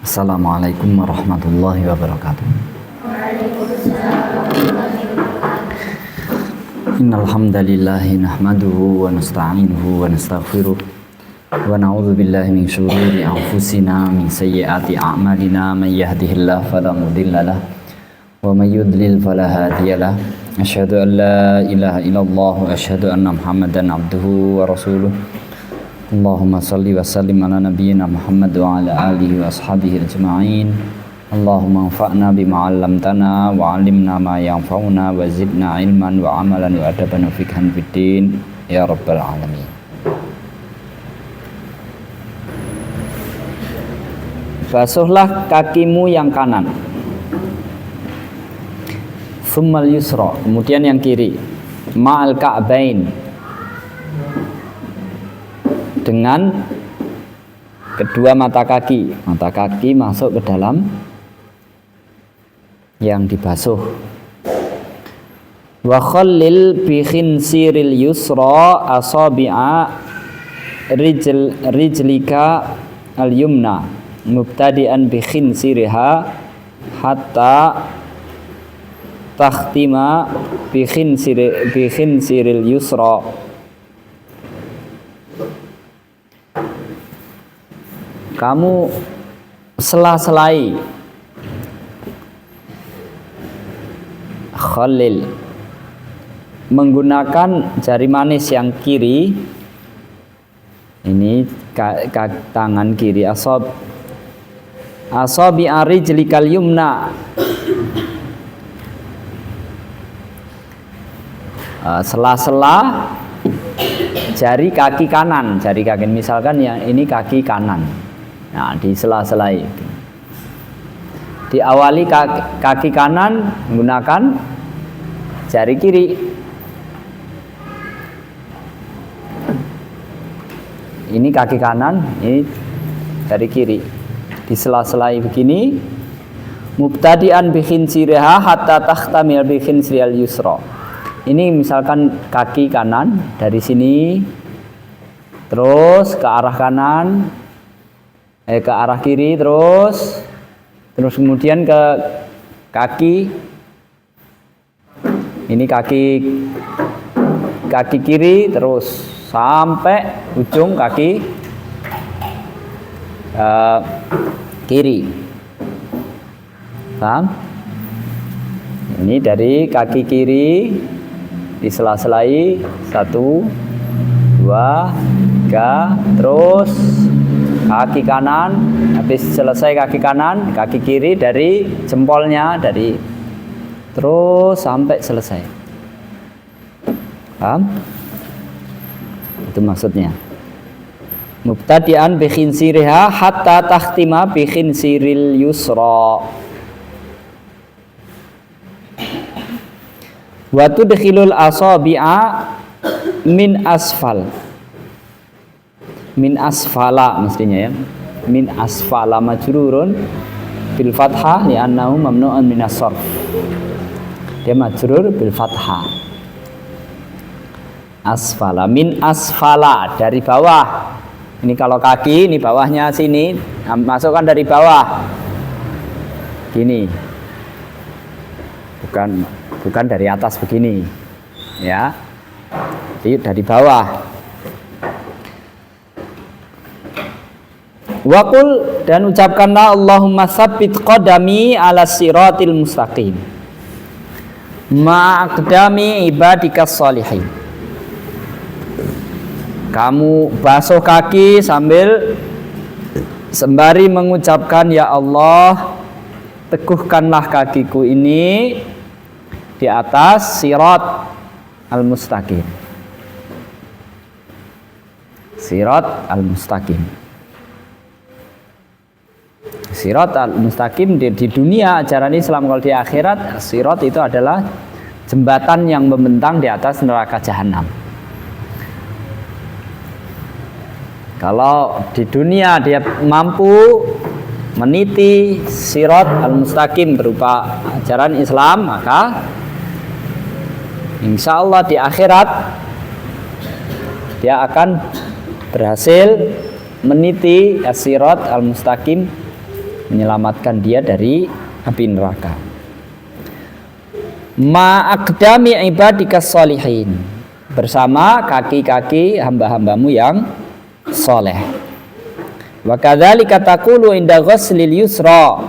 Assalamualaikum warahmatullahi wabarakatuh. Innal hamdalillahi nahmaduhu wa nasta'inuhu wa nastaghfiruh wa na'udzu billahi min shururi anfusina min sayyiati a'malina may yahdihillahu fala mudilla lahu wa may yudlil fala hadiya lahu. Asyhadu an la ilaha illallah wa asyhadu anna Muhammadan abduhu wa rasuluh. Allahumma salli wa sallim ala nabiyyina Muhammad wa ala alihi wa ashabihi ajma'in. Allahumma anfa'na bima 'allamtana wa 'allimna ma yanfa'una wa zidna ilman wa amalan wa adaban wa fikhan fid din ya rabbal alamin. Basuhlah kakimu yang kanan. Tsummal yusra, kemudian yang kiri. Ma'al ka'bain, dengan kedua mata kaki. Mata kaki masuk ke dalam yang dibasuh. Wa khallil bi khinsiril yusra asabi'a rijlika al-yumna mubtadi'an bi khinsiriha hatta takhtima bi khinsiril yusra. Kamu sela-selai, khalil, menggunakan jari manis yang kiri, ini tangan kiri, asabi rijlikal yumna, sela-sela jari kaki kanan. Jari kaki, misalkan yang ini kaki kanan. Nah, di sela-selai. Diawali kaki kanan menggunakan jari kiri. Ini kaki kanan, ini jari kiri. Di sela-selai begini. Mubtadi'an bi khinsiriha hatta takhtamil bi khinsril yusra. Ini misalkan kaki kanan dari sini terus ke arah kanan, ke arah kiri, terus kemudian ke kaki. Ini kaki kiri terus sampai ujung kaki kiri. Paham? Ini dari kaki kiri disela-selai 1, 2, 3, terus kaki kanan. Habis selesai kaki kanan, kaki kiri dari jempolnya, dari terus sampai selesai. Paham? Itu maksudnya. Mubtadi'an bi khinsiriha hatta takhtima bi khinsiril yusra. Wa tudkhilul asabi'a min asfal. Min asfala mestinya ya. Min asfala majrurun bil fathah li'annahu mamnu'un minas sarf. Dia majrur bil fathah. Asfala, min asfala, dari bawah. Ini kalau kaki, ini bawahnya sini, masukkan dari bawah. Gini. Bukan dari atas begini. Ya. Jadi dari bawah. Waqul, dan ucapkanlah Allahumma tsabbit qadami ala siratil mustaqim ma'aqdami ibadikas sholihin. Kamu basuh kaki sembari mengucapkan, ya Allah, teguhkanlah kakiku ini di atas sirat al-mustaqim. Sirat al-mustaqim. Sirat al-mustaqim di dunia ajaran Islam. Kalau di akhirat, sirat itu adalah jembatan yang membentang di atas neraka jahanam. Kalau di dunia dia mampu meniti sirat al-mustaqim berupa ajaran Islam, maka insya Allah di akhirat dia akan berhasil meniti as-sirat al-mustaqim menyelamatkan dia dari api neraka. Ma'aqdami ibadikas sholihin, bersama kaki-kaki hamba-hambamu yang soleh. Wa kadzalika taqulu inda ghuslil yusra,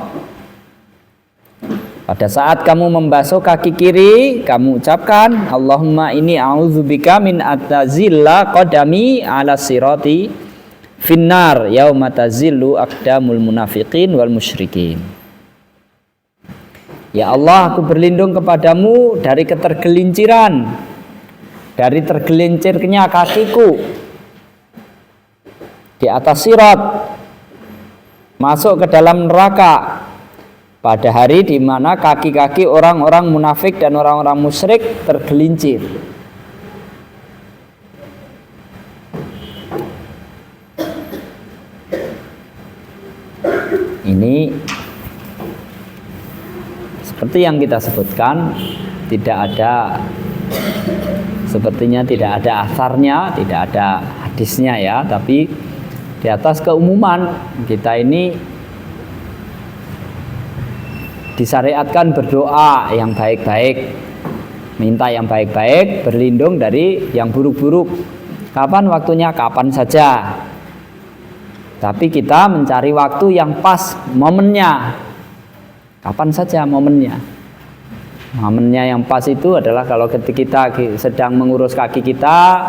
pada saat kamu membasuh kaki kiri, kamu ucapkan Allahumma inni a'udzubika min atazilla qadami ala sirati finnar yauma tazillu aqdamul munafiqin wal musyrikin. Ya Allah, aku berlindung kepadamu dari ketergelinciran, dari tergelincirnya kakiku di atas sirat, masuk ke dalam neraka pada hari di mana kaki-kaki orang-orang munafik dan orang-orang musyrik tergelincir. Ini seperti yang kita sebutkan, sepertinya tidak ada asarnya, tidak ada hadisnya ya, tapi di atas keumuman kita ini disyariatkan berdoa yang baik-baik, minta yang baik-baik, berlindung dari yang buruk-buruk. Kapan waktunya? Kapan saja. Tapi kita mencari waktu yang pas, momennya. Kapan saja momennya. Momennya yang pas itu adalah kalau ketika kita sedang mengurus kaki kita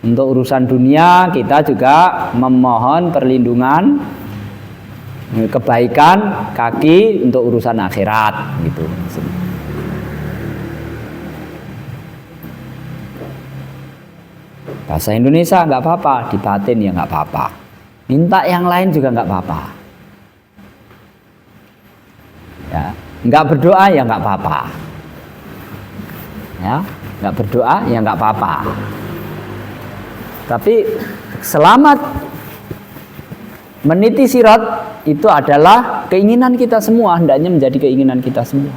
untuk urusan dunia, kita juga memohon perlindungan, kebaikan kaki untuk urusan akhirat gitu. Bahasa Indonesia nggak apa-apa, di batin ya nggak apa-apa. Minta yang lain juga nggak apa-apa. Ya, nggak berdoa ya nggak apa-apa. Ya, nggak berdoa ya nggak apa-apa. Tapi selamat meniti sirat itu adalah keinginan kita semua, hendaknya menjadi keinginan kita semua.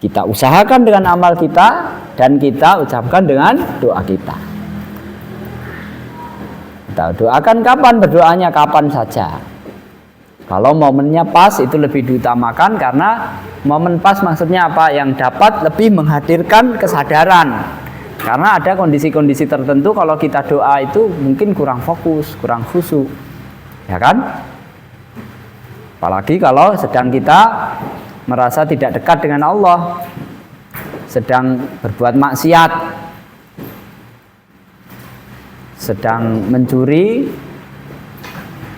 Kita usahakan dengan amal kita dan kita ucapkan dengan doa kita. Kita doakan kapan, berdoanya kapan saja. Kalau momennya pas itu lebih diutamakan, karena momen pas maksudnya apa? Yang dapat lebih menghadirkan kesadaran. Karena ada kondisi-kondisi tertentu kalau kita doa itu mungkin kurang fokus, kurang khusyuk. Ya kan? Apalagi kalau sedang kita merasa tidak dekat dengan Allah, sedang berbuat maksiat, sedang mencuri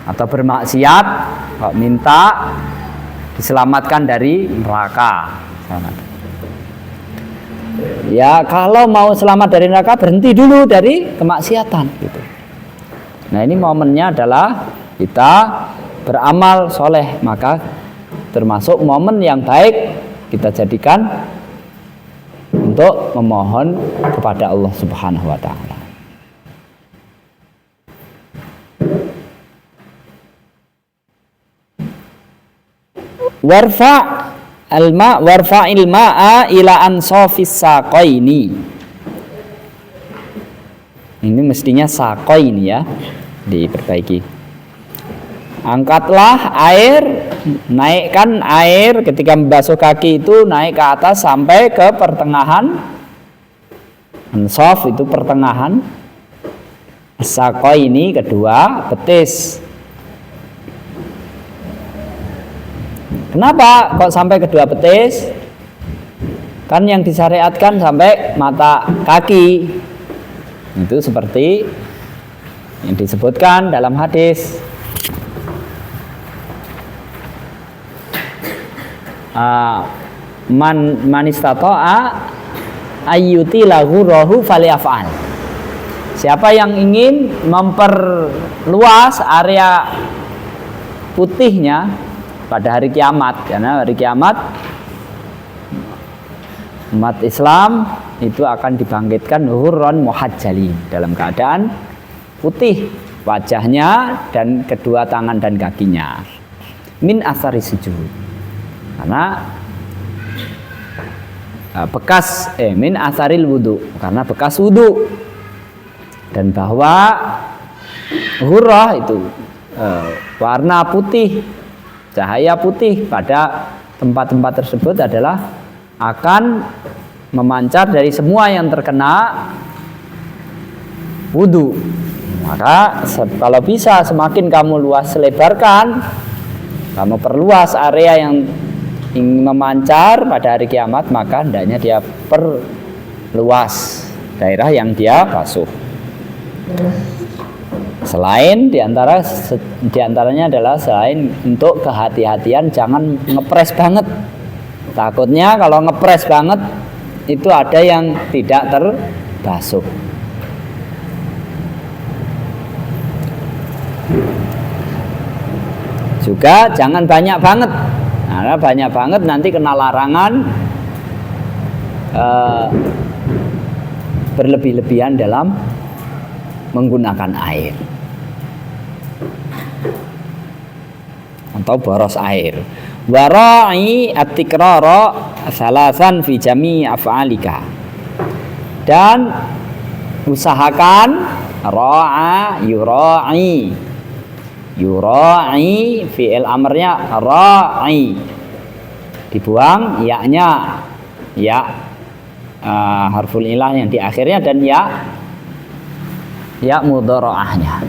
atau bermaksiat, kok minta diselamatkan dari neraka. Ya, kalau mau selamat dari neraka, berhenti dulu dari kemaksiatan gitu. Nah, ini momennya adalah kita beramal soleh, maka termasuk momen yang baik kita jadikan untuk memohon kepada Allah Subhanahu wa ta'ala. Warfa'il ma'a ila ansofis saqaini. Ini mestinya saqaini ya, diperbaiki. Angkatlah air, naikkan air ketika membasuh kaki itu naik ke atas sampai ke pertengahan. Ansof itu pertengahan. Saqaini kedua betis. Kenapa kok sampai kedua betis? Kan yang disyariatkan sampai mata kaki. Itu seperti yang disebutkan dalam hadis. Man istata'a ayyuti lahu rohu falyaf'al. Siapa yang ingin memperluas area putihnya pada hari kiamat, karena hari kiamat umat Islam itu akan dibangkitkan hurran muhajjalin, dalam keadaan putih wajahnya dan kedua tangan dan kakinya, min asari sujud, karena bekas min asaril wudu, karena bekas wudu. Dan bahwa hurrah itu warna putih Cahaya putih pada tempat-tempat tersebut adalah akan memancar dari semua yang terkena wudu. Maka kalau bisa semakin kamu lebarkan, kamu perluas area yang ingin memancar pada hari kiamat, maka hendaknya dia perluas daerah yang dia basuh. Selain diantaranya adalah selain untuk kehati-hatian, jangan ngepres banget. Takutnya kalau ngepres banget itu ada yang tidak terbasuh. Juga jangan banyak banget. Karena banyak banget nanti kena larangan berlebih-lebihan dalam menggunakan air atau boros air. Wara'i at-tikrara salasan fi jami' af'alika. Dan usahakan ra'a yura'i. Yura'i fi'il amrnya ra'i. Dibuang ya-nya. Ya harful ilah yang di akhirnya dan ya mudhara'ahnya.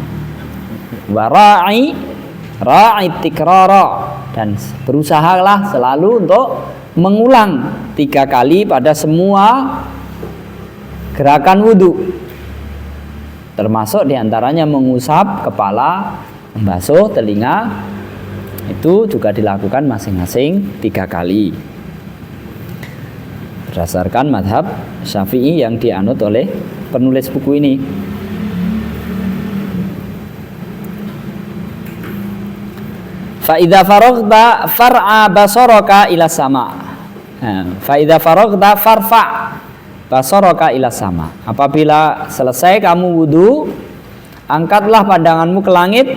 Wara'i ra'i tikrara, dan berusahalah selalu untuk mengulang 3 kali pada semua gerakan wudu, termasuk diantaranya mengusap kepala, membasuh telinga, itu juga dilakukan masing-masing 3 kali berdasarkan madhab Syafi'i yang dianut oleh penulis buku ini. Fa idza faraghta far'a basaraka ila sama. Fa idza faraghta farfa' basaraka ila sama. Apabila selesai kamu wudu, angkatlah pandanganmu ke langit.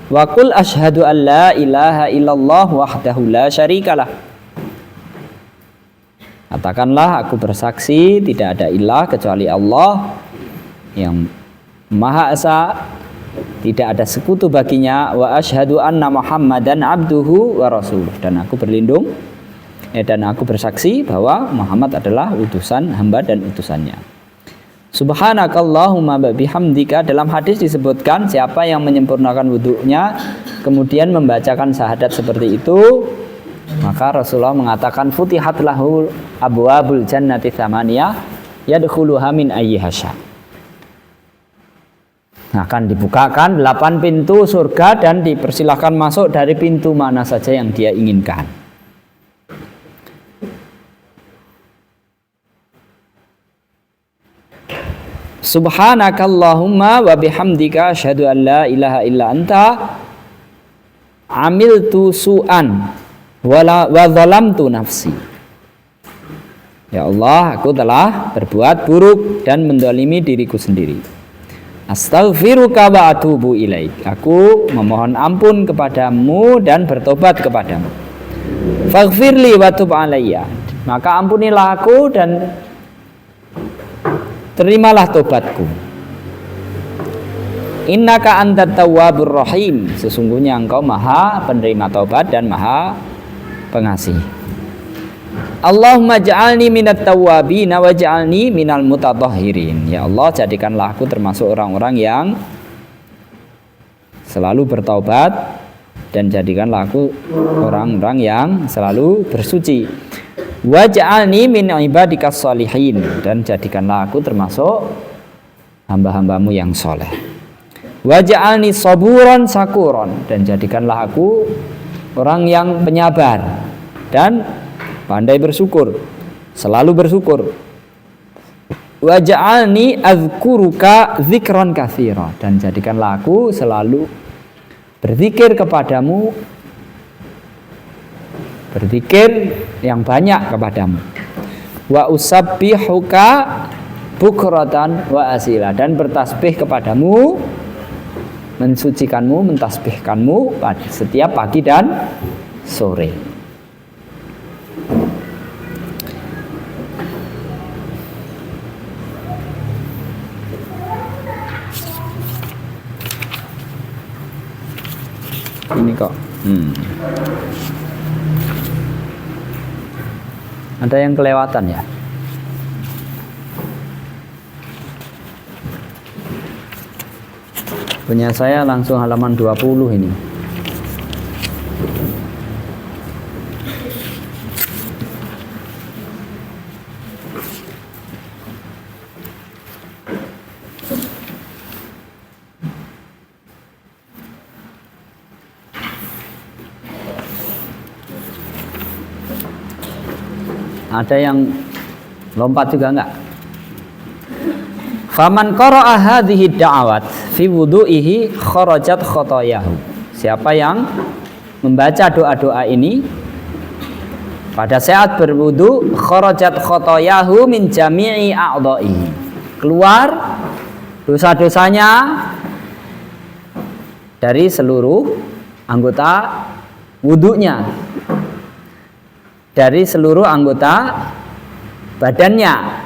Wa qul asyhadu an la ilaha illallah wahdahu la syarikalah. Katakanlah, aku bersaksi tidak ada ilah kecuali Allah yang Maha Esa, tidak ada sekutu baginya, wa asyhadu anna Muhammadan abduhu wa rasuluh, dan aku berlindung dan aku bersaksi bahwa Muhammad adalah utusan hamba dan utusannya. Subhanakallahumma bihamdika, dalam hadis disebutkan siapa yang menyempurnakan wudunya kemudian membacakan syahadat seperti itu, maka Rasulullah mengatakan futihat lahu abwabul jannati tsamaniyah yadkhuluha min ayyiha syaa. Akan dibukakan 8 pintu surga dan dipersilahkan masuk dari pintu mana saja yang dia inginkan. Subhanakallahumma wa bihamdika asyhadu an la ilaha illa anta amiltu su'an wa zalamtu nafsi. Ya Allah, aku telah berbuat buruk dan mendolimi diriku sendiri. Astaghfiruka wa atubu ilaik. Aku memohon ampun kepadamu dan bertobat kepadamu. Faghfirli wa tub alayya. Maka ampunilah aku dan terimalah tobatku. Innaka antat tawwabur rahim. Sesungguhnya engkau maha penerima taubat dan maha pengasih. Allahumma ja'alni minat tawwabin wa ja'alni minal mutatahhirin. Ya Allah, jadikanlah aku termasuk orang-orang yang selalu bertaubat dan jadikanlah aku orang-orang yang selalu bersuci. Wa ja'alni min ibadikas sholihin, dan jadikanlah aku termasuk hamba-hambamu yang soleh. Wa ja'alni saburan sakuron, dan jadikanlah aku orang yang penyabar dan pandai bersyukur, selalu bersyukur. Wa ja'alni azkuruka dzikran katsira, dan jadikanlah aku selalu berzikir kepadamu, berzikir yang banyak kepadamu. Wa usabbihuka bukratan wa asila, dan bertasbih kepadamu, mensucikanmu, mentasbihkanmu pada setiap pagi dan sore. Ini kok Ada yang kelewatan ya? Punya saya langsung halaman 20 ini. Ada yang lompat juga enggak? Faman qara'a hadhihi da'awat fi wudu'ihi kharajat khotoyahu. Siapa yang membaca doa-doa ini pada saat berwudu, kharajat khotoyahu min jami'i a'dha'ihi. Keluar dosa-dosanya dari seluruh anggota wudunya, dari seluruh anggota badannya.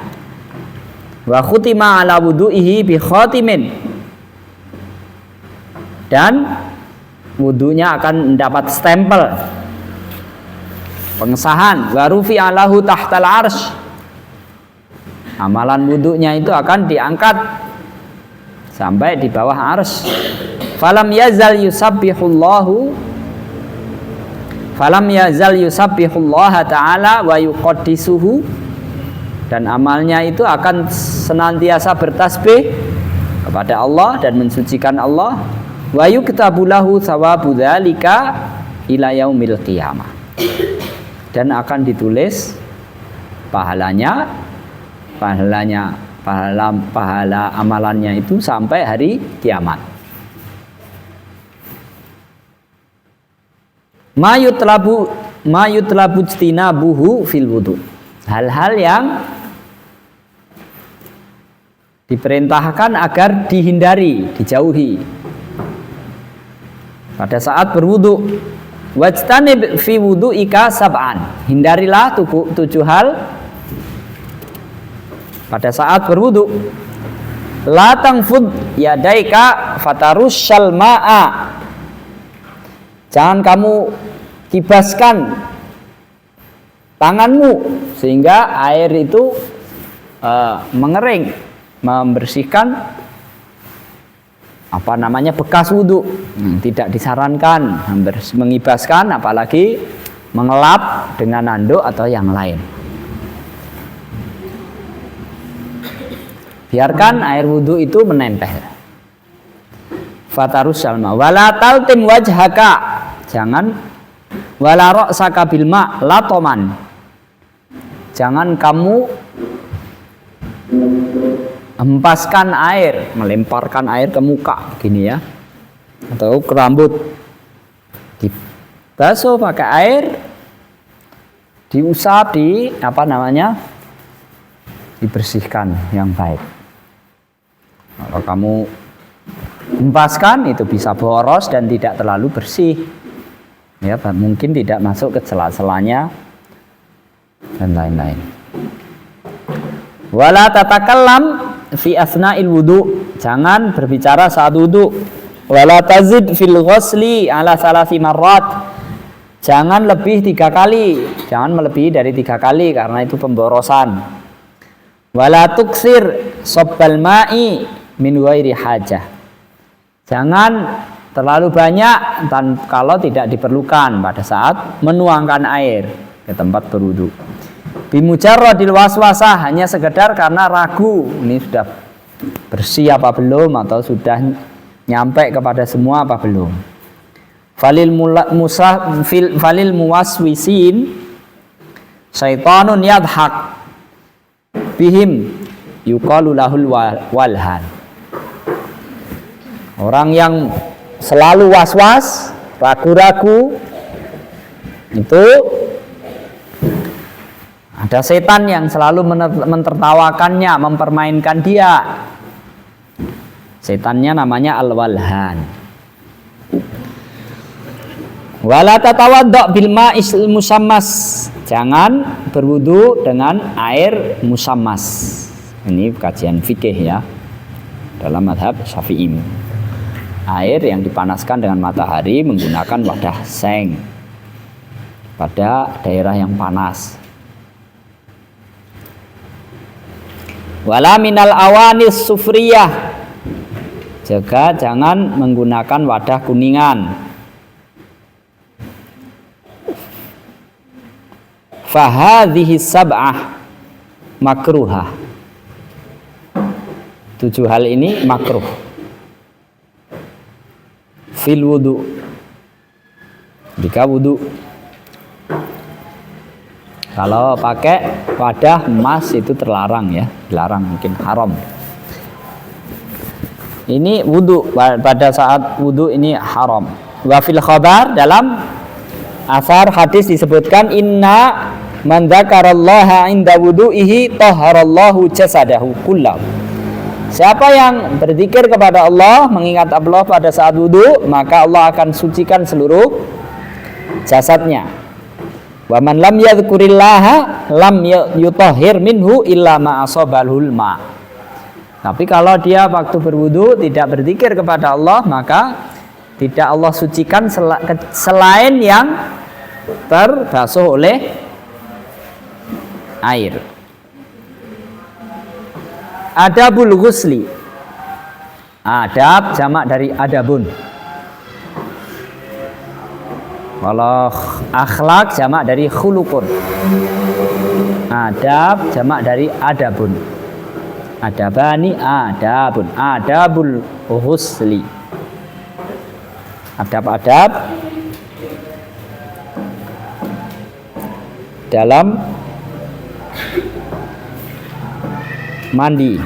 Wa khutima ala wudu'ihi bi khatimin, dan wudunya akan mendapat stempel pengesahan. Wa rufi'a lahu tahtal arsy, amalan wudunya itu akan diangkat sampai di bawah arsy. Falam yazal yusabbihullaha ta'ala wa yuqaddisuhu, dan amalnya itu akan senantiasa bertasbih kepada Allah dan mensucikan Allah. Wa yuktabu lahu thawabu dzalika ila yaumil qiyamah, dan akan ditulis pahala amalannya itu sampai hari kiamat. Ma yutlabu ijtinabuhu fil wudu, hal-hal yang diperintahkan agar dihindari, dijauhi pada saat berwudu. Wajtanib fi wudu'ika sab'an, hindarilah 7 hal pada saat berwudu. La tangfud yadaika fatarusyal ma'a, jangan kamu kibaskan tanganmu sehingga air itu mengering, membersihkan bekas wudu. Tidak disarankan mengibaskan, apalagi mengelap dengan anduk atau yang lain. Biarkan air wudu itu menempel. Fatarus salma wala taltim wajhaka, jangan wala ra'saka bil ma latoman, jangan kamu hempaskan air, melemparkan air ke muka gini ya, atau ke rambut. Dibasuh pakai air, diusap, dibersihkan yang baik. Kalau kamu hempaskan itu bisa boros dan tidak terlalu bersih. Ya, mungkin tidak masuk ke sela-selanya dan lain-lain. Wala tatakallam fi asna'il wudu, jangan berbicara saat wudu. Wala tazid fil ghusli ala salasi marrat, jangan lebih 3 kali, jangan melebihi dari 3 kali karena itu pemborosan. Wala tuksir sobbal ma'i min ghairi hajah, jangan terlalu banyak kalau tidak diperlukan pada saat menuangkan air ke tempat berwudu. Bimujarradil waswasah, hanya sekedar karena ragu ini sudah bersih apa belum, atau sudah nyampe kepada semua apa belum. Falil muwaswisin syaitanun yadhak bihim yuqalu lahul walhan. Orang yang selalu was-was, ragu-ragu, itu ada setan yang selalu mentertawakannya, mempermainkan dia. Setannya namanya al-walhan. Wala tatawadda bil ma'is musammas, jangan berwudu dengan air musammas. Ini kajian fikih ya, dalam mazhab Syafi'i. air yang dipanaskan dengan matahari menggunakan wadah seng pada daerah yang panas. Wala minal awanis sufriyah, juga jangan menggunakan wadah kuningan. Fahadhihi sab'ah makruhah, 7 hal ini makruh fil wudu, jika wudu. Kalau pakai wadah emas itu terlarang ya, dilarang, mungkin haram. Ini wudu, pada saat wudu ini haram. Wa fil khabar, dalam asar hadis disebutkan inna man dzakarallaha 'inda wudu'ihi tahharallahu jasadahu kullahu. Siapa yang berzikir kepada Allah, mengingat Allah pada saat wudu, maka Allah akan sucikan seluruh jasadnya. Wa man lam yadhkurillaha lam yutahhir minhu illa ma asabalul ma. Tapi kalau dia waktu berwudu tidak berzikir kepada Allah, maka tidak Allah sucikan selain yang terbasuh oleh air. Adabul ghusli, adab jamak dari adabun. Kalau akhlak jamak dari khuluqun. Adab jamak dari adabun. Adabani adabun. Adabul ghusli, adab-adab dalam mandi.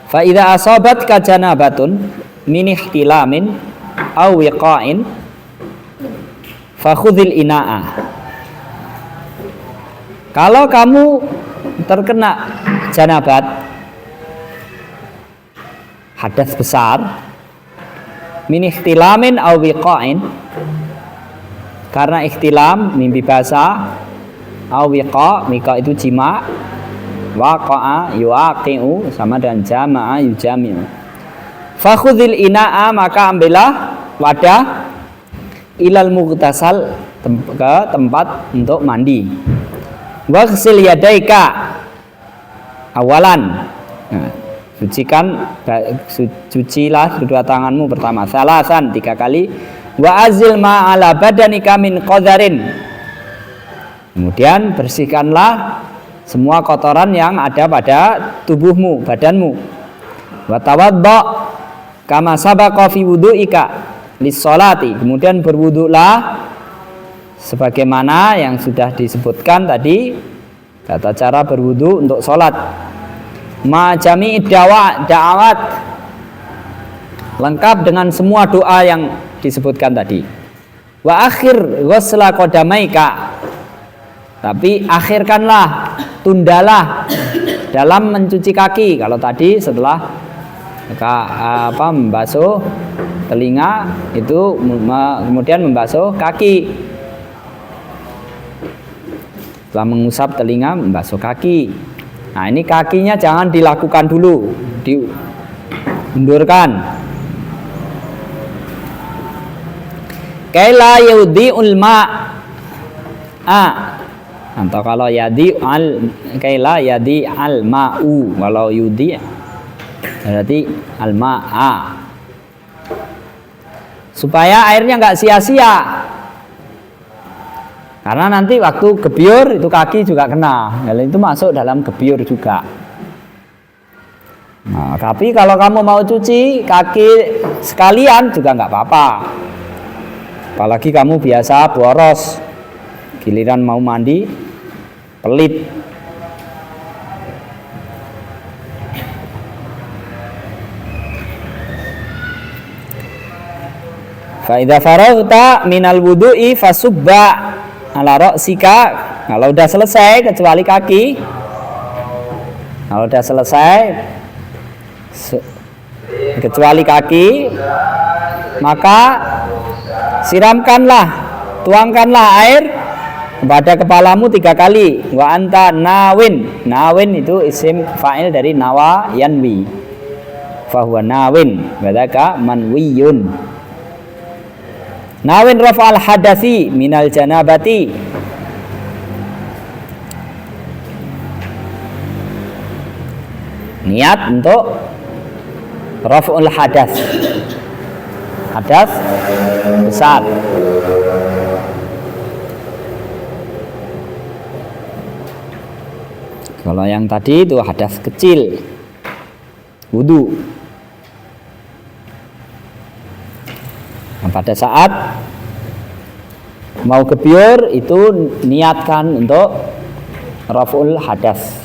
Fa idza asabat ka janabatun min ihtilamin aw wiqa'in fa khudhil ina'a. Kalau kamu terkena janabat, hadas besar, min ihtilamin aw wiqa'in, karena ihtilam mimpi basah, aw wiqa, wiqa itu jima, waqa'a yuaqi'u sama dengan jama'a yujami'u. Fakhudhil ina'a, maka ambillah wadah, ilal mughtasal, ke tempat untuk mandi. Waghsil yadaika awalan, nah, cucilah kedua tanganmu pertama, salasan 3 kali. Wa azil ma'ala badanika min qadharin, kemudian bersihkanlah semua kotoran yang ada pada tubuhmu, badanmu. Wa tawadda kama sabaqa fi wudu'ika lis-sholati, kemudian berwudulah sebagaimana yang sudah disebutkan tadi, tata cara berwudu untuk sholat. Ma jami'id da'awat, lengkap dengan semua doa yang disebutkan tadi. Wa akhir ghusla qadamaika, tapi akhirkanlah, tundalah dalam mencuci kaki. Kalau tadi setelah membasuh telinga itu kemudian membasuh kaki. Setelah mengusap telinga, membasuh kaki. Nah, ini kakinya jangan dilakukan dulu, diundurkan. Kaila yudhi'ul ma'a, atau kalau kaila yadi al ma'u, kalau yudi berarti al ma'a, supaya airnya nggak sia-sia, karena nanti waktu gebyur itu kaki juga kena, itu masuk dalam gebyur juga. Nah, tapi kalau kamu mau cuci kaki sekalian juga nggak apa-apa, apalagi kamu biasa boros, giliran mau mandi pelit. Fa idza faraghta minal wudu'i fasubba ala ra'sika, kalau udah selesai kecuali kaki, kalau udah selesai kecuali kaki, maka siramkanlah, tuangkanlah air pada kepalamu 3 kali. Wa anta nawin. Nawin itu isim fa'il dari nawa yanwi. Fahuwa nawin. Wadaka manwiyun. Nawin rafa'al hadasi minal janabati. Niat untuk raf'ul hadas. Hadas besar. Kalau yang tadi itu hadas kecil, wudu. Nah, pada saat mau gebyur itu niatkan untuk raf'ul hadas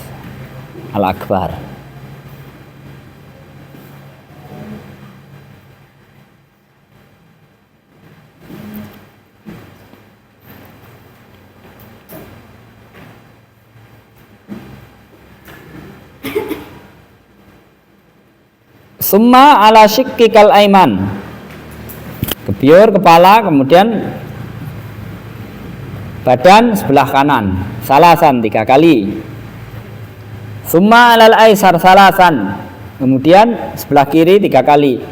al-akbar. Summa ala syikkikal aiman. Gebyur kepala, kemudian badan sebelah kanan. Salasan 3 kali. Summa alal aisar salasan. Kemudian sebelah kiri 3 kali.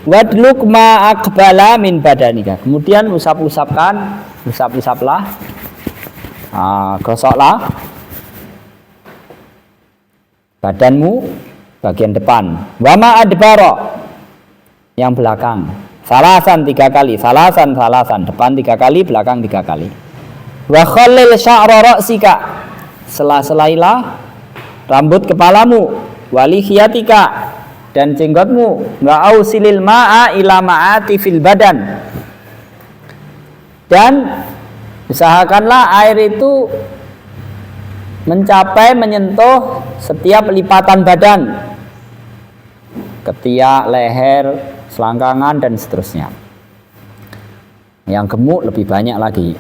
Wadluk ma aqbala min badanika. Kemudian usaplah. Gosoklah badanmu bagian depan. Wama adbaro, yang belakang. Salasan 3 kali. Salasan depan 3 kali, belakang 3 kali. Wa khallil sya'ra ra'sika, sela-selailah rambut kepalamu. Walihiyatika, dan jenggotmu. Wa ausilil ma'a ila ma'ati fil badan, dan usahakanlah air itu menyentuh setiap lipatan badan, ketiak, leher, selangkangan, dan seterusnya. Yang gemuk lebih banyak lagi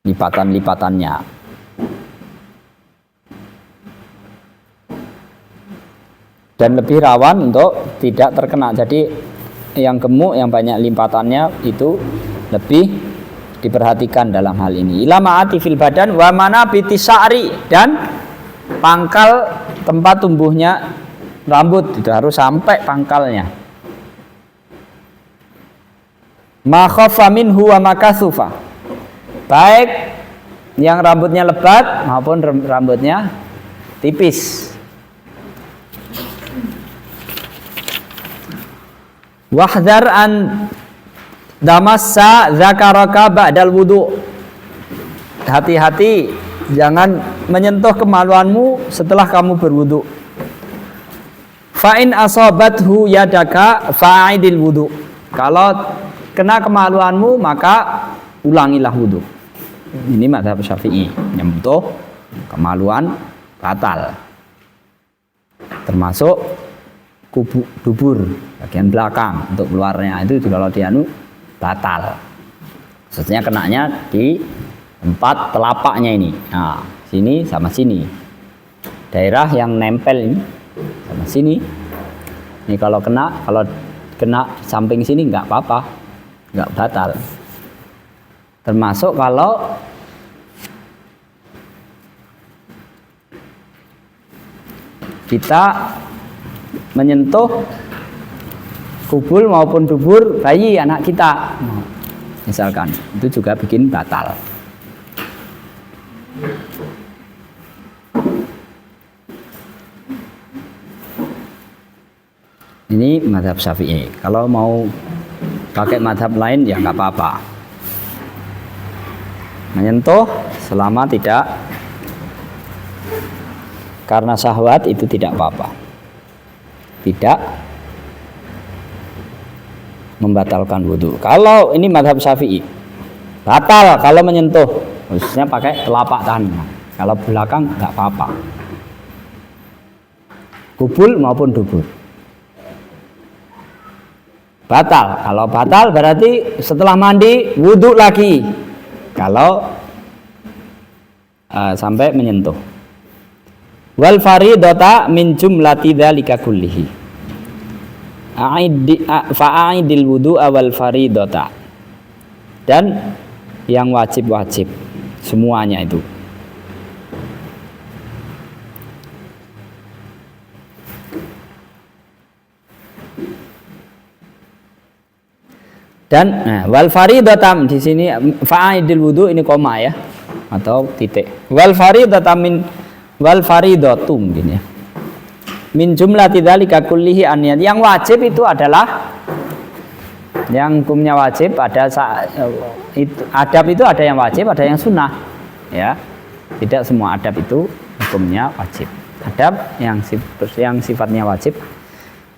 lipatan-lipatannya. Dan lebih rawan untuk tidak terkena. Jadi yang gemuk, yang banyak lipatannya itu lebih diperhatikan dalam hal ini. Ila ma'ati fil badan wa manabiti sya'ri, dan pangkal tempat tumbuhnya rambut itu harus sampai pangkalnya. Ma khaffa minhu wa makasufa, baik yang rambutnya lebat maupun rambutnya tipis. Wahdhar an damassa zakaraka ba'dal wudu, hati-hati jangan menyentuh kemaluanmu setelah kamu berwudu. Fa in asabathu yadaka fa'idil wudu, kalau kena kemaluanmu maka ulangilah wudu. Ini mazhab Syafi'i, menyentuh kemaluan batal, termasuk dubur bagian belakang untuk keluarnya itu kalau dianu batal. Maksudnya kenanya di tempat telapaknya ini. Nah, sini sama sini. Daerah yang nempel ini sama sini. Ini kalau kena samping sini enggak apa-apa. Enggak batal. Termasuk kalau kita menyentuh kubul maupun dubur bayi anak kita, misalkan, itu juga bikin batal. Ini mazhab Syafi'i. Kalau mau pakai mazhab lain ya nggak apa-apa. Menyentuh selama tidak karena syahwat itu tidak apa-apa. Tidak membatalkan wudhu. Kalau ini mazhab Syafi'i, batal kalau menyentuh, khususnya pakai telapak tangan. Kalau belakang nggak apa-apa, kubul maupun dubur. Batal. Kalau batal berarti setelah mandi wudhu lagi. Kalau sampai menyentuh. Wal faridata min jumlati dzalika kullihi. Fa'idil wudu awal faridota, dan yang wajib-wajib semuanya itu. Dan wal faridatam di sini fa'idil wudu ini koma ya atau titik. Wal faridatam wal faridatum gini ya. Min jumlati dzalika kullihi aniyat. Yang wajib itu adalah yang hukumnya wajib ada adab itu ada yang wajib, ada yang sunnah ya. Tidak semua adab itu hukumnya wajib. Adab yang sifatnya wajib.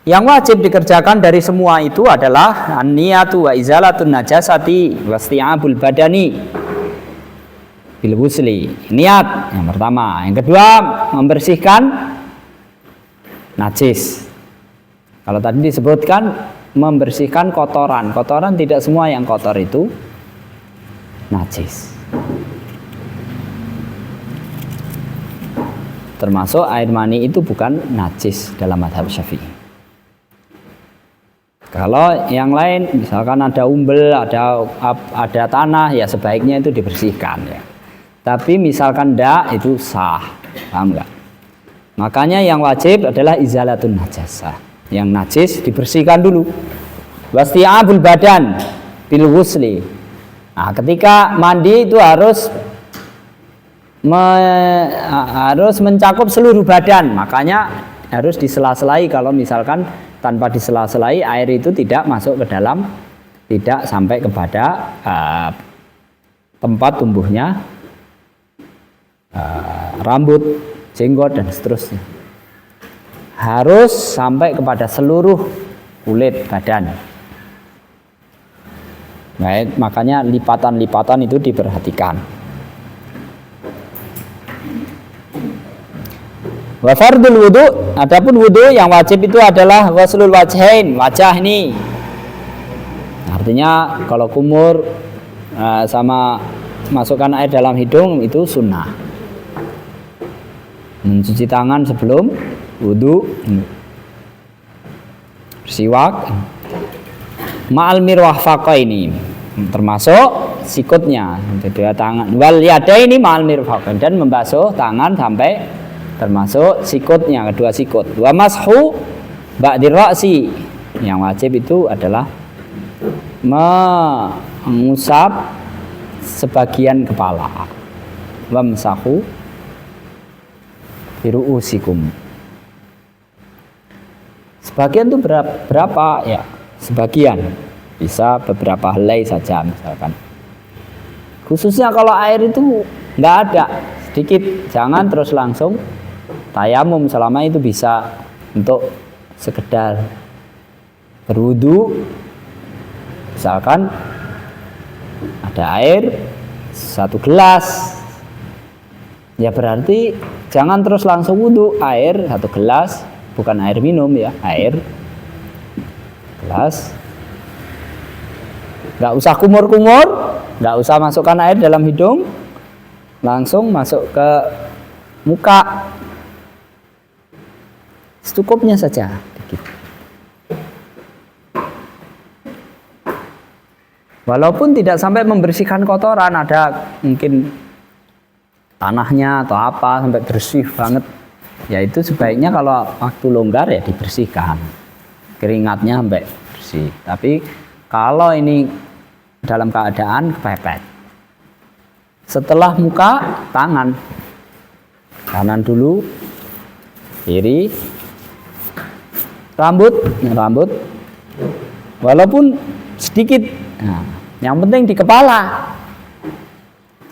Yang wajib dikerjakan dari semua itu adalah an-niyatu wa izalatun najasati wasti'abul badani bil ghusli. Niat yang pertama, yang kedua membersihkan najis. Kalau tadi disebutkan membersihkan kotoran. Kotoran tidak semua yang kotor itu najis. Termasuk air mani itu bukan najis dalam mazhab Syafi'i. Kalau yang lain, misalkan ada umbel, ada tanah, ya sebaiknya itu dibersihkan ya. Tapi misalkan tidak, itu sah, paham nggak? Makanya yang wajib adalah izalatun najasah. Yang najis dibersihkan dulu. Wasti'abul badan bil ghusli. Nah, ketika mandi itu harus mencakup seluruh badan. Makanya harus disela-selai kalau misalkan tanpa disela-selai air itu tidak masuk ke dalam, tidak sampai kepada tempat tumbuhnya rambut, jenggot dan seterusnya. Harus sampai kepada seluruh kulit badan. Baik, makanya lipatan-lipatan itu diperhatikan. Wa fardul wudu, adapun wudu yang wajib itu adalah ghuslul wajhain, wajah ini. Artinya kalau kumur sama masukkan air dalam hidung itu sunnah. Mencuci tangan sebelum wudu, bersiwak. Ma'al mirwah faqaini, termasuk sikutnya, kedua tangan. Wal yadaini ma'al mirfaqain, dan membasuh tangan sampai termasuk sikutnya, kedua sikut. Wa mashu ba'dir ra'si, yang wajib itu adalah mengusap sebagian kepala. Wamsahu biru'usikum. Sebagian itu berapa ya? Sebagian, bisa beberapa helai saja misalkan. Khususnya kalau air itu nggak ada, sedikit, jangan terus langsung tayamum selama itu bisa untuk sekedar berwudu. Misalkan ada air 1 gelas, ya berarti jangan terus langsung wudu. Air 1 gelas, bukan air minum ya, air gelas. Nggak usah kumur-kumur, nggak usah masukkan air dalam hidung, langsung masuk ke muka, secukupnya saja dikit. Walaupun tidak sampai membersihkan kotoran, ada mungkin tanahnya atau apa sampai bersih banget, ya itu sebaiknya kalau waktu longgar ya dibersihkan, keringatnya sampai bersih. Tapi kalau ini dalam keadaan kepepet, setelah muka, tangan, kanan dulu, kiri, rambut, walaupun sedikit. Nah, yang penting di kepala.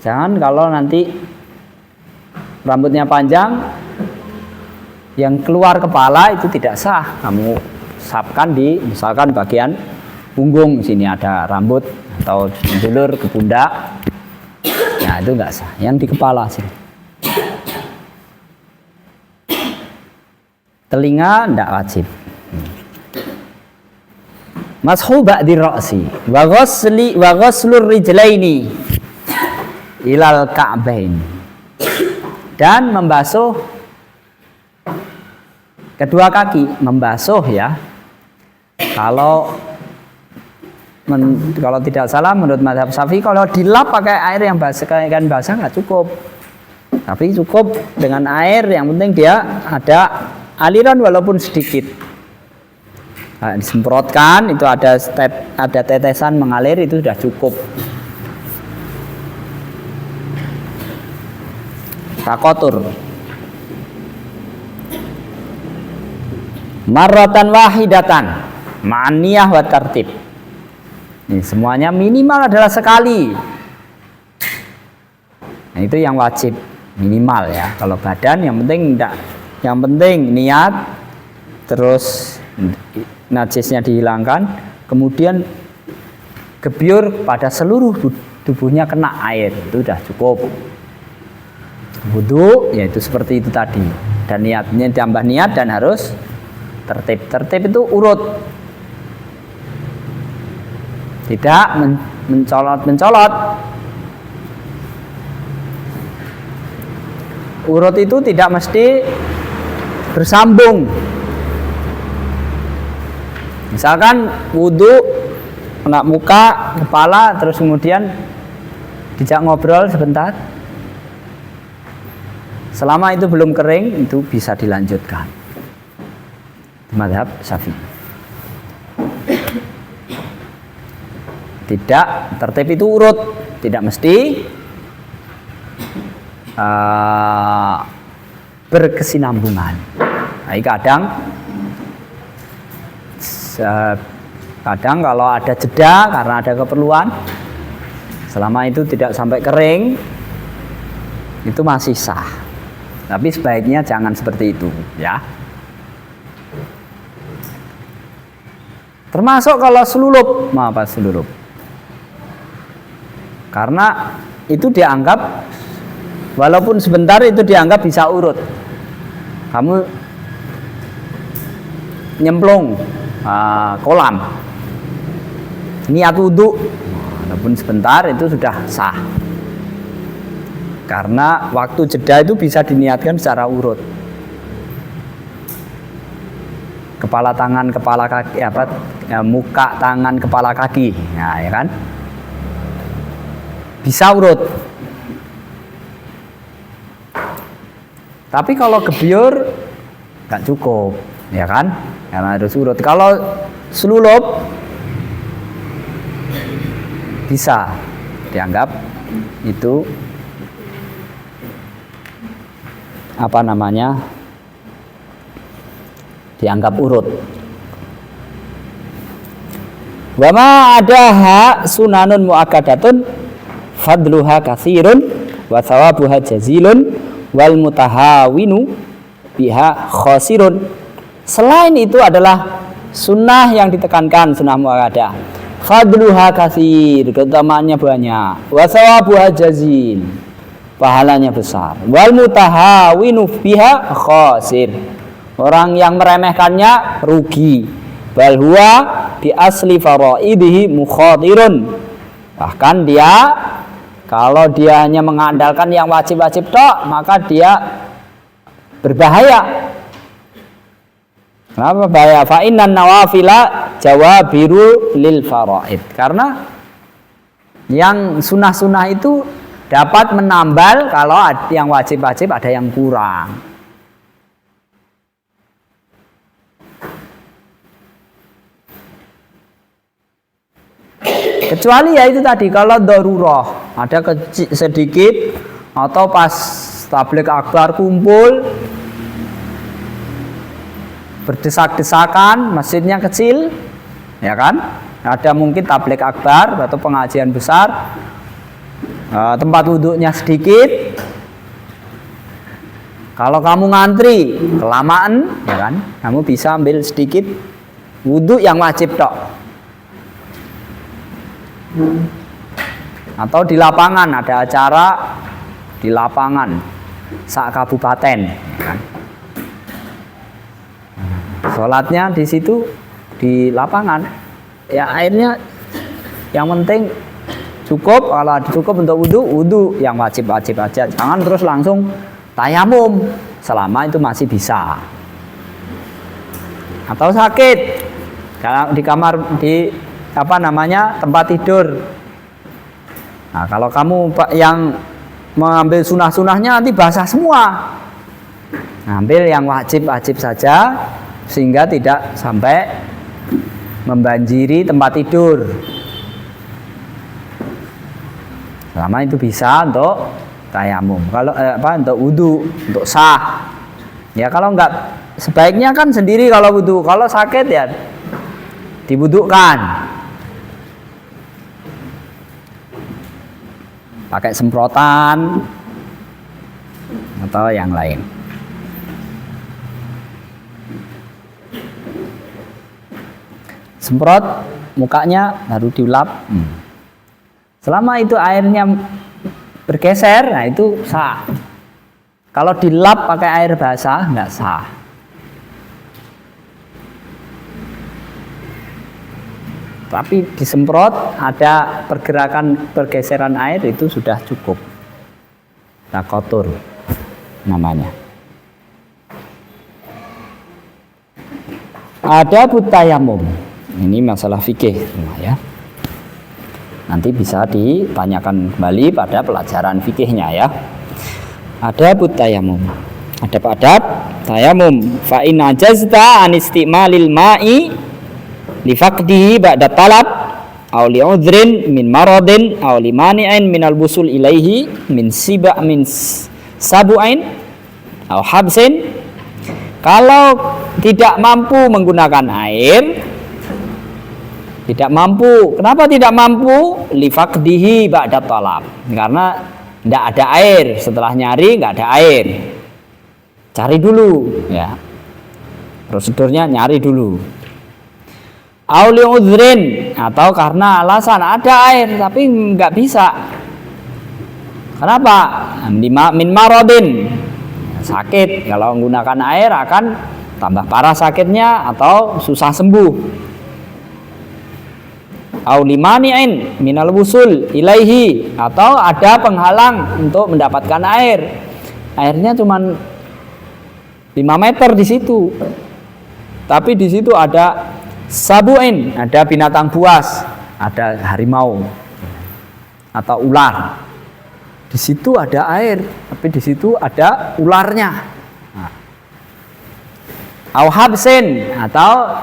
Jangan kalau nanti rambutnya panjang, yang keluar kepala itu tidak sah. Kamu sapkan di misalkan bagian punggung, sini ada rambut atau menjulur ke pundak. Nah, itu enggak sah. Yang di kepala sini. Telinga enggak wajib. Mashu ba'di ra'si wa ghuslur rijlaini ilal ka'bain, dan membasuh kedua kaki, membasuh ya. Kalau kalau tidak salah menurut mazhab Syafi'i kalau dilap pakai air yang basah kan basah nggak cukup. Tapi cukup dengan air, yang penting dia ada aliran walaupun sedikit. Nah, disemprotkan itu ada tetesan mengalir, itu sudah cukup. Takotur. Marratan wahidatan ma'niyah wa tartib. Ini semuanya minimal adalah sekali. Nah, itu yang wajib minimal ya. Kalau badan yang penting enggak. Yang penting niat, terus najisnya dihilangkan, kemudian gebyur pada seluruh tubuhnya kena air, itu sudah cukup. Wudu yaitu seperti itu tadi, dan niatnya tambah niat dan harus tertib itu urut, tidak mencolot. Urut itu tidak mesti bersambung. Misalkan wudu kena muka, kepala, terus kemudian dijak ngobrol sebentar. Selama itu belum kering, itu bisa dilanjutkan. Mazhab Syafi'i. Tidak, tertib itu urut, tidak mesti berkesinambungan. Nah, kadang kalau ada jeda karena ada keperluan, selama itu tidak sampai kering, itu masih sah. Tapi sebaiknya jangan seperti itu, ya. Termasuk kalau selulup, selulup. Karena itu dianggap, walaupun sebentar itu dianggap bisa urut. Kamu nyemplung kolam, niat wudu, walaupun sebentar itu sudah sah. Karena waktu jeda itu bisa diniatkan secara urut. Kepala tangan, kepala kaki, muka, tangan, kepala kaki, nah, ya kan? Bisa urut. Tapi kalau gebyur nggak cukup, ya kan? Karena harus urut. Kalau selulup bisa dianggap itu dianggap urut. Wa ma adaha sunanun muakkadatun fadluha katsirun wa thawabuha jazilun wal mutahawinu biha khasirun. Selain itu adalah sunnah yang ditekankan, sunnah muakkadah. Fadluha katsir, keutamaannya banyak. Wa thawabuha jazil, pahalanya besar. Wal mutahawinu biha khasir, orang yang meremehkannya rugi. Bal huwa bi asli faraidihi mukhatirun, bahkan dia kalau dia hanya mengandalkan yang wajib-wajib tok, maka dia berbahaya. Kenapa bahaya? Fa innan nawafila jawabiru lil faraid, karena yang sunnah-sunnah itu dapat menambal kalau yang wajib-wajib ada yang kurang. Kecuali ya itu tadi, kalau darurah, ada sedikit, atau pas tabligh akbar kumpul berdesak-desakan, masjidnya kecil, ya kan? Ada mungkin tabligh akbar atau pengajian besar, tempat wudhunya sedikit. Kalau kamu ngantri kelamaan, ya kan, kamu bisa ambil sedikit wudhu yang wajib tok. Atau di lapangan, ada acara di lapangan sak kabupaten, ya kan? Sholatnya di situ di lapangan, ya airnya yang penting cukup. Kalau cukup untuk wudhu yang wajib-wajib aja, jangan terus langsung tayamum, selama itu masih bisa. Atau sakit, kalau di kamar di tempat tidur. Nah, kalau kamu yang mengambil sunah-sunahnya nanti basah semua. Ambil yang wajib-wajib saja sehingga tidak sampai membanjiri tempat tidur. Selama itu bisa untuk tayamum. Kalau untuk wudu, untuk sah. Ya kalau enggak, sebaiknya kan sendiri kalau wudu. Kalau sakit ya diwudukkan. Pakai semprotan atau yang lain. Semprot mukanya baru diulap. Selama itu airnya bergeser, nah itu sah. Kalau dilap pakai air basah nggak sah. Tapi disemprot ada pergeseran air itu sudah cukup. Takotur namanya. Ada tayamum. Ini masalah fikih ya. Nanti bisa ditanyakan kembali pada pelajaran fikihnya ya. Ada tayamum. Adab tayamum. Fa in ajazta an istimalil ma'i li faqdihi ba'da talab aw li udhrin min maradin aw li mani'in min al-wusul ilaihi min sabu'ain aw habsin. Kalau tidak mampu menggunakan air, tidak mampu. Kenapa tidak mampu? Li faqdihi ba'da talab. Karena tidak ada air. Setelah nyari nggak ada air. Cari dulu ya. Prosedurnya nyari dulu. Auli udhrin, atau karena alasan ada air tapi nggak bisa. Kenapa? Min maradin, sakit. Kalau menggunakan air akan tambah parah sakitnya atau susah sembuh. Auli mani'in minal wusul ilaihi, atau ada penghalang untuk mendapatkan air. Airnya cuma 5 meter di situ. Tapi di situ ada sabu'in, ada binatang buas, ada harimau atau ular. Di situ ada air, tapi di situ ada ularnya. Au habsin, atau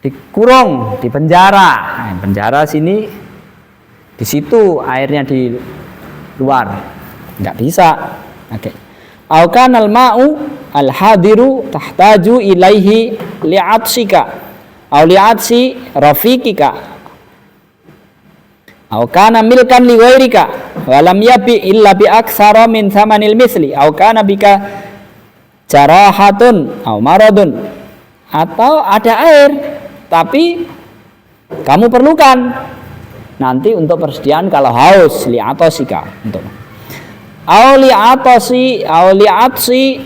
dikurung, di penjara. Nah, penjara sini, di situ airnya di luar, nggak bisa. Oke. Au kanal ma'u al hadiru tahtaju ilaihi li'atsika au li'atsi rafiqika au kana milkan li ghairika wa lam yabi illa bi aktsara min thamanil misli au kana bika jarahatun au maradun, atau ada air tapi kamu perlukan nanti untuk persediaan kalau haus, li'atosika, untuk au li'atsi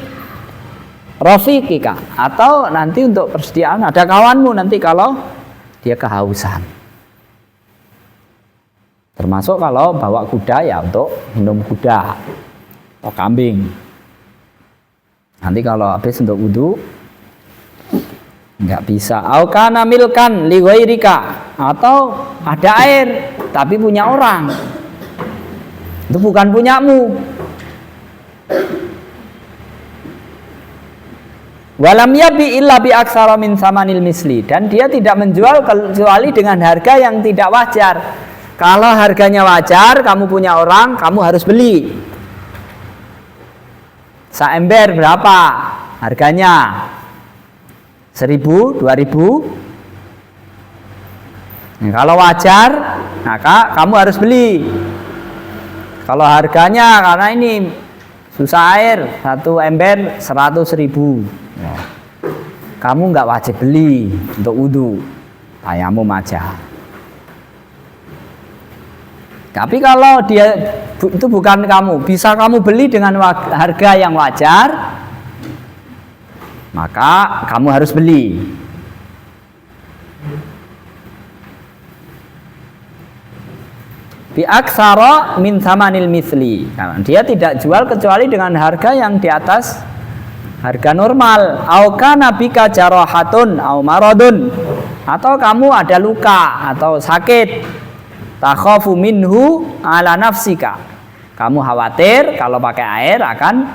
rafiqika, atau nanti untuk persediaan ada kawanmu nanti kalau dia kehausan. Termasuk kalau bawa kuda ya untuk minum kuda atau kambing. Nanti kalau habis untuk wudu nggak bisa. Au kana milkan li ghairika, atau ada air tapi punya orang. Itu bukan punyamu. Walam yabi illa bi aksara min samanil misli, dan dia tidak menjual kecuali dengan harga yang tidak wajar. Kalau harganya wajar, kamu punya orang, kamu harus beli. Saember berapa harganya? 1.000, 2.000. Nah, kalau wajar, maka kamu harus beli. Kalau harganya karena ini susah air, 1 ember 100.000. Ya. Kamu nggak wajib beli untuk wudu, tayamum aja. Tapi kalau dia itu bukan kamu, bisa kamu beli dengan harga yang wajar, maka kamu harus beli. Bi aksara min thamanil misli, karena dia tidak jual kecuali dengan harga yang di atas harga normal. Au kana bika jarahatun au maradun, Atau kamu ada luka atau sakit, takhafu minhu ala nafsika. Kamu khawatir kalau pakai air akan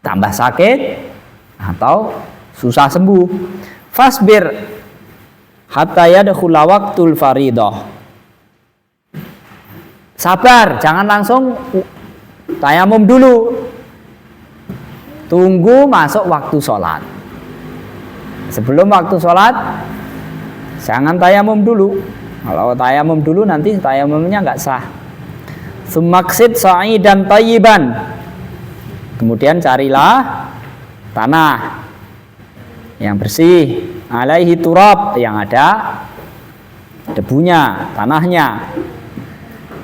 tambah sakit atau susah sembuh. Fasbir hatta yadkhula waqtul faridah. Sabar, jangan langsung tayamum dulu. Tunggu masuk waktu sholat. Sebelum waktu sholat, jangan tayamum dulu. Kalau tayamum dulu nanti tayamumnya nggak sah. Sumaksid sa'idan tayyiban. Kemudian carilah tanah yang bersih, alaihi turab, yang ada debunya, tanahnya.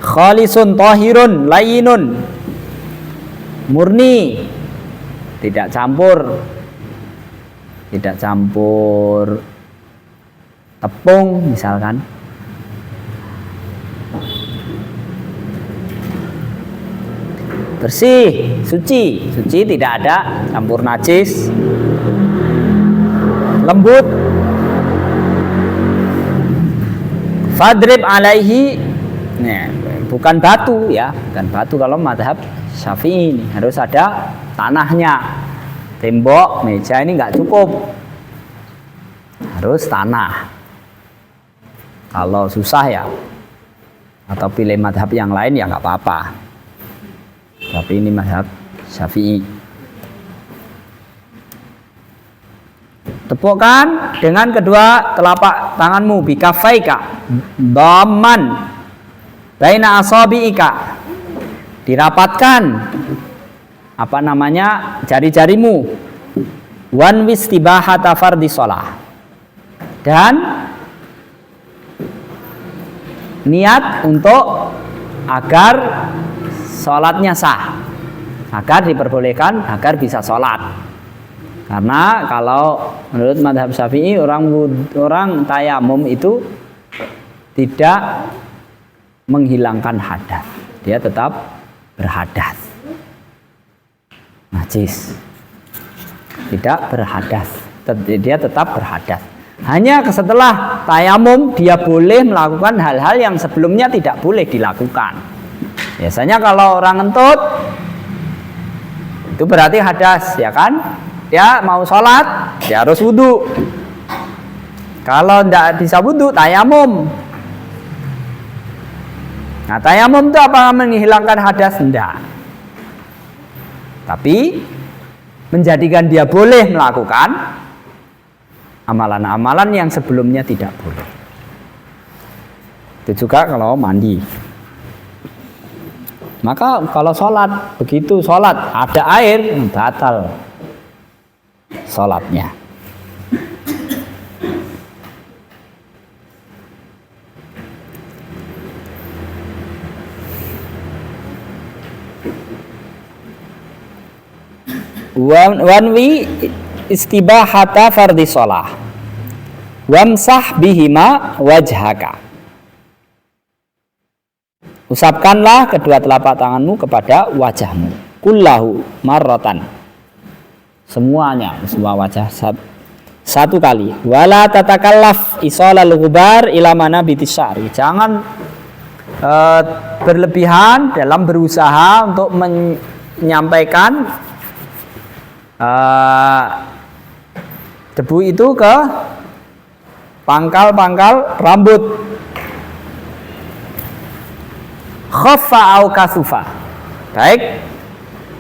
Khalisun tahirun layinun, murni, tidak campur tepung misalkan. Bersih, suci, tidak ada campur najis, lembut. Fadrib alaihi, nah, bukan batu ya, bukan batu. Kalau mazhab Syafi'i ini harus ada tanahnya. Tembok, meja ini nggak cukup, harus tanah. Kalau susah ya, atau pilih mazhab yang lain ya nggak apa-apa. Tapi ini mazhab Syafi'i. Tepukkan dengan kedua telapak tanganmu, bikafaika, dhaman baina asabiika, dirapatkan jari-jarimu, wan wistibahata fardhi shalah, dan niat untuk agar sholatnya sah, agar diperbolehkan, agar bisa sholat. Karena kalau menurut mazhab Syafi'i orang tayamum itu tidak menghilangkan hadas, dia tetap berhadas, najis, tidak berhadas, dia tetap berhadas. Hanya setelah tayamum dia boleh melakukan hal-hal yang sebelumnya tidak boleh dilakukan. Biasanya kalau orang ngentut itu berarti hadas, ya kan? Dia mau sholat, dia harus wudhu. Kalau tidak bisa wudhu, tayamum. Nah, tayamum itu apa menghilangkan hadas? Tidak. Tapi menjadikan dia boleh melakukan amalan-amalan yang sebelumnya tidak boleh. Itu juga kalau mandi. Maka kalau sholat, begitu sholat ada air, batal sholatnya. Wanwi istibahata fardhi shalah wamsah bihima wajhaka. Usapkanlah kedua telapak tanganmu kepada wajahmu, kullahu marratan, semuanya, semua wajah satu kali. Wala tatakallaf isolal ghubar ila manabitis syari. Jangan berlebihan dalam berusaha untuk menyampaikan debu itu ke pangkal-pangkal rambut. Khaffa au kasufa, baik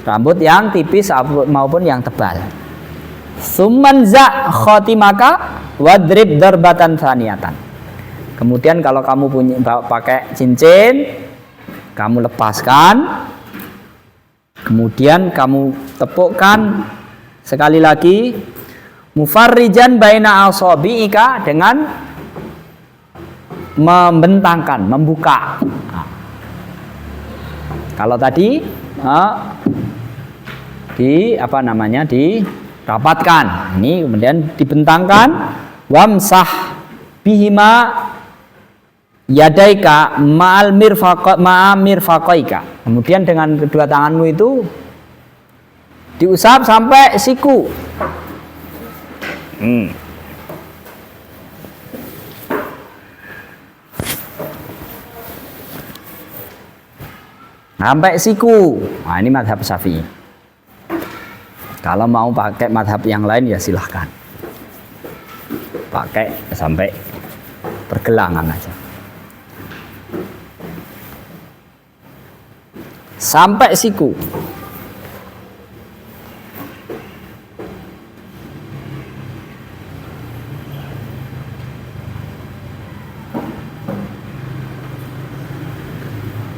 rambut yang tipis maupun yang tebal. Sumanza khotimaka wadrib darbatan saniyatan. Kemudian kalau kamu punya pakai cincin, kamu lepaskan, kemudian kamu tepukkan sekali lagi, mufarrijan baina asabiika, dengan membentangkan, membuka. Nah, kalau tadi dirapatkan, ini kemudian dibentangkan, wamsah bihima yadaika ma'al mirfaqaika. Kemudian dengan kedua tanganmu itu diusap sampai siku. sampai siku. Nah, ini mazhab Syafi'i. Kalau mau pakai mazhab yang lain ya silahkan. Pakai sampai pergelangan aja. Sampai siku.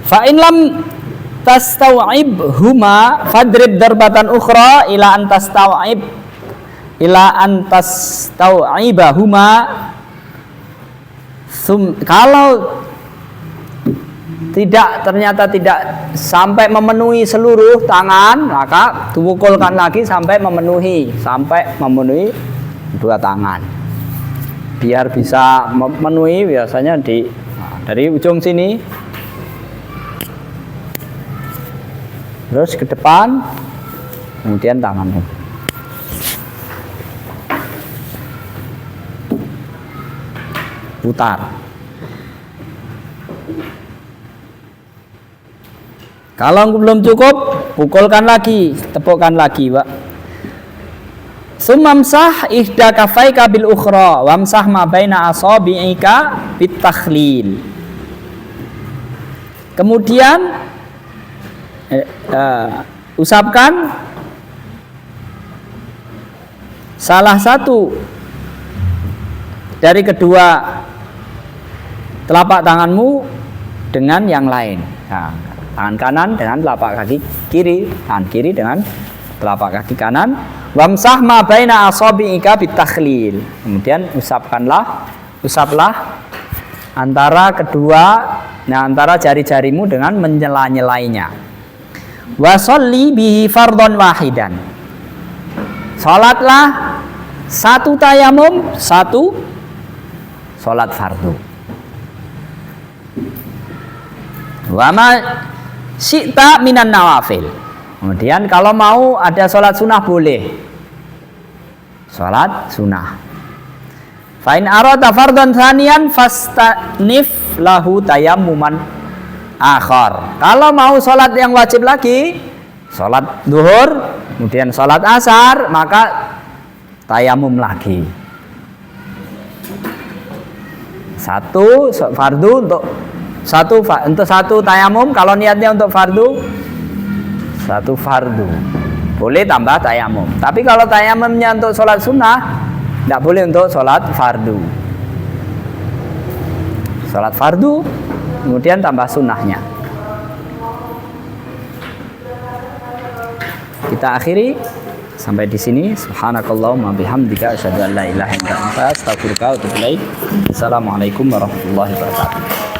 Fa in lam tastau'ib huma fadrib darbatan ukhra ila an tastau'iba huma. Kalau ternyata tidak sampai memenuhi seluruh tangan, maka dipukulkan lagi sampai memenuhi dua tangan. Biar bisa memenuhi, biasanya dari ujung sini terus ke depan, kemudian tanganmu. Putar. Kalau belum cukup, pukulkan lagi, tepukkan lagi, Pak. Sumamsah ihda kafaika bil ukhra wamsah ma baina asabi'ika bit takhlil. Kemudian usapkan salah satu dari kedua telapak tanganmu dengan yang lain. Nah, tangan kanan dengan telapak kaki kiri, tangan kiri dengan telapak kaki kanan. Wamsah ma baina asabi'ika bitakhlil. Kemudian usaplah antara jari-jarimu dengan menyela-nyelainya. Wa sholli bihi fardhon wahidan. Salatlah satu tayamum, satu salat fardu. Wa ma syi'ta minan nawafil. Kemudian kalau mau ada salat sunnah boleh. Salat sunnah. Fa in arada fardhan tsaniyan fastanif lahu tayammuman akhar. Kalau mau sholat yang wajib lagi, sholat zuhur, kemudian sholat asar, maka tayamum lagi. Satu fardu untuk satu tayamum. Kalau niatnya untuk fardu, satu fardu. Boleh tambah tayamum. Tapi kalau tayamumnya untuk sholat sunnah, tidak boleh untuk sholat fardu. Sholat fardu, kemudian tambah sunnahnya. Kita akhiri sampai di sini. Subhanakallahumma bihamdika asyhadu an la ilaha illa anta astaghfiruka wa atubu ilaik. Assalamualaikum warahmatullahi wabarakatuh.